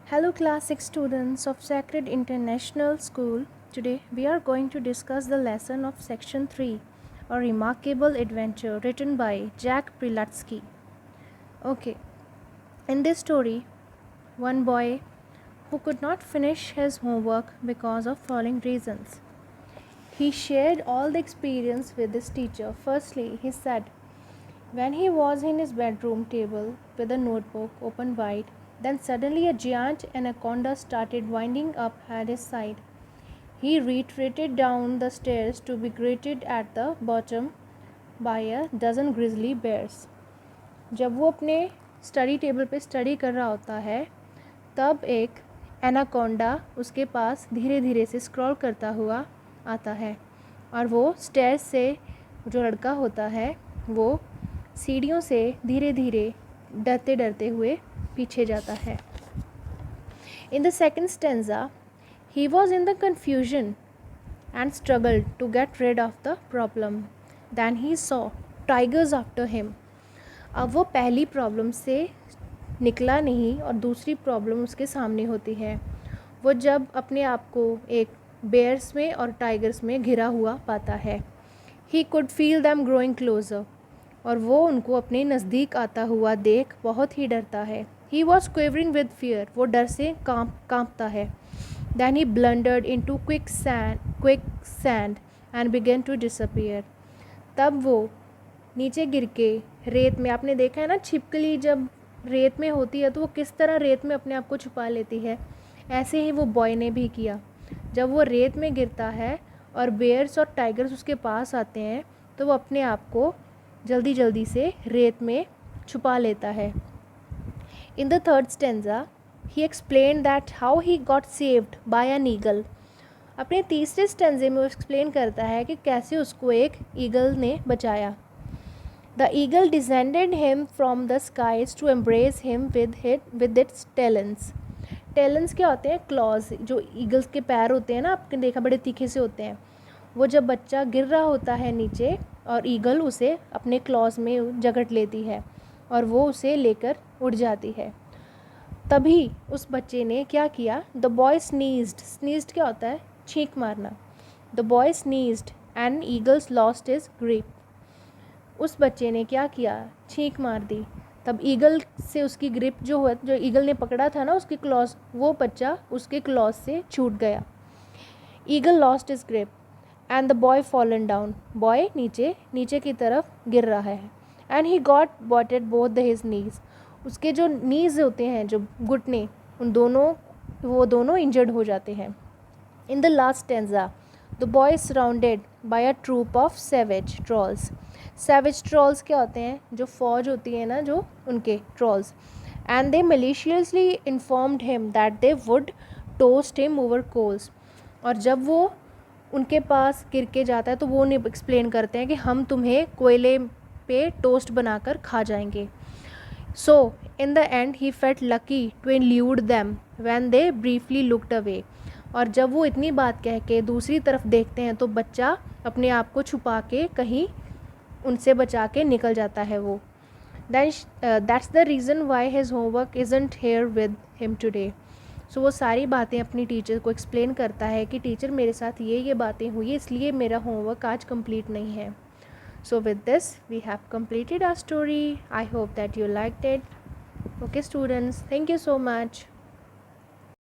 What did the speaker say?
Hello, Class 6 students of Sacred International School. Today we are going to discuss the lesson of Section 3, A Remarkable Adventure, written by Jack Prilatsky. Okay, in this story, one boy who could not finish his homework because of following reasons. He shared all the experience with his teacher. Firstly, he said, when he was in his bedroom table with a notebook open wide, then suddenly a giant anaconda started winding up at his side. He retreated down the stairs to be greeted at the bottom by a dozen grizzly bears. जब वो अपने study table पे study कर रहा होता है तब एक एनाकोंडा उसके पास धीरे धीरे से स्क्रॉल करता हुआ आता है और वो स्टेयर्स से जो लड़का होता है वो सीढ़ियों से धीरे धीरे डरते डरते हुए पीछे जाता है. In the second stanza, he was in the confusion and struggled to get rid of the problem. Then he saw tigers after him. अब वो पहली प्रॉब्लम से निकला नहीं और दूसरी प्रॉब्लम उसके सामने होती है. वो जब अपने आप को एक बेयर्स में और टाइगर्स में घिरा हुआ पाता है. He could feel them growing closer. और वो उनको अपने नज़दीक आता हुआ देख बहुत ही डरता है. He was quivering with fear. वो डर से कांपता है. Then he blundered into quicksand and began to disappear. तब वो नीचे गिर के रेत में, आपने देखा है ना छिपकली जब रेत में होती है तो वो किस तरह रेत में अपने आप को छुपा लेती है, ऐसे ही वो बॉय ने भी किया. जब वो रेत में गिरता है और बेयर्स और टाइगर्स उसके पास आते हैं तो वो अपने आप को जल्दी जल्दी से रेत में छुपा लेता है. In the third stanza, he explained that how he got saved by an eagle. अपने तीसरे स्टेंजे में वो एक्सप्लेन करता है कि कैसे उसको एक ईगल ने बचाया. The eagle descended him from the skies to embrace him with its talons. Talons क्या होते हैं? क्लॉज. जो ईगल्स के पैर होते हैं ना, आपने देखा बड़े तीखे से होते हैं. वो जब बच्चा गिर रहा होता है नीचे और ईगल उसे अपने क्लॉज में जकड़ लेती है और वो उसे लेकर उड़ जाती है. तभी उस बच्चे ने क्या किया? The boy स्नीज्ड. स्नीज्ड क्या होता है? छींक मारना. The boy sneezed and eagles lost his grip. उस बच्चे ने क्या किया? छींक मार दी. तब ईगल से उसकी ग्रिप जो ईगल ने पकड़ा था ना उसकी क्लॉज, वो बच्चा उसके क्लॉज से छूट गया. Eagle lost his grip and the boy fallen down. Boy नीचे की तरफ गिर रहा है. And he got butted both his knees. उसके जो नीज होते हैं, जो घुटने, वो दोनों इंजर्ड हो जाते हैं. In the last stanza, the boy is surrounded by a troop of savage trolls. Savage trolls क्या होते हैं? जो फौज होती है ना, जो उनके trolls. And they maliciously informed him that they would toast him over coals. और जब वो उनके पास गिर के जाता है तो वो उन्हें एक्सप्लेन करते हैं कि हम तुम्हें कोयले पे टोस्ट बनाकर खा जाएंगे. So in the end he felt lucky to elude them when they briefly looked away. और जब वो इतनी बात कह के दूसरी तरफ देखते हैं तो बच्चा अपने आप को छुपा के कहीं उनसे बचा के निकल जाता है. वो that's the reason why his homework isn't here with him today. So वो सारी बातें अपनी टीचर को एक्सप्लेन करता है कि टीचर मेरे साथ ये बातें हुई इसलिए मेरा होमवर्क आज कंप्लीट नहीं है. So with this we have completed our story. I hope that you liked it. Okay students, thank you so much.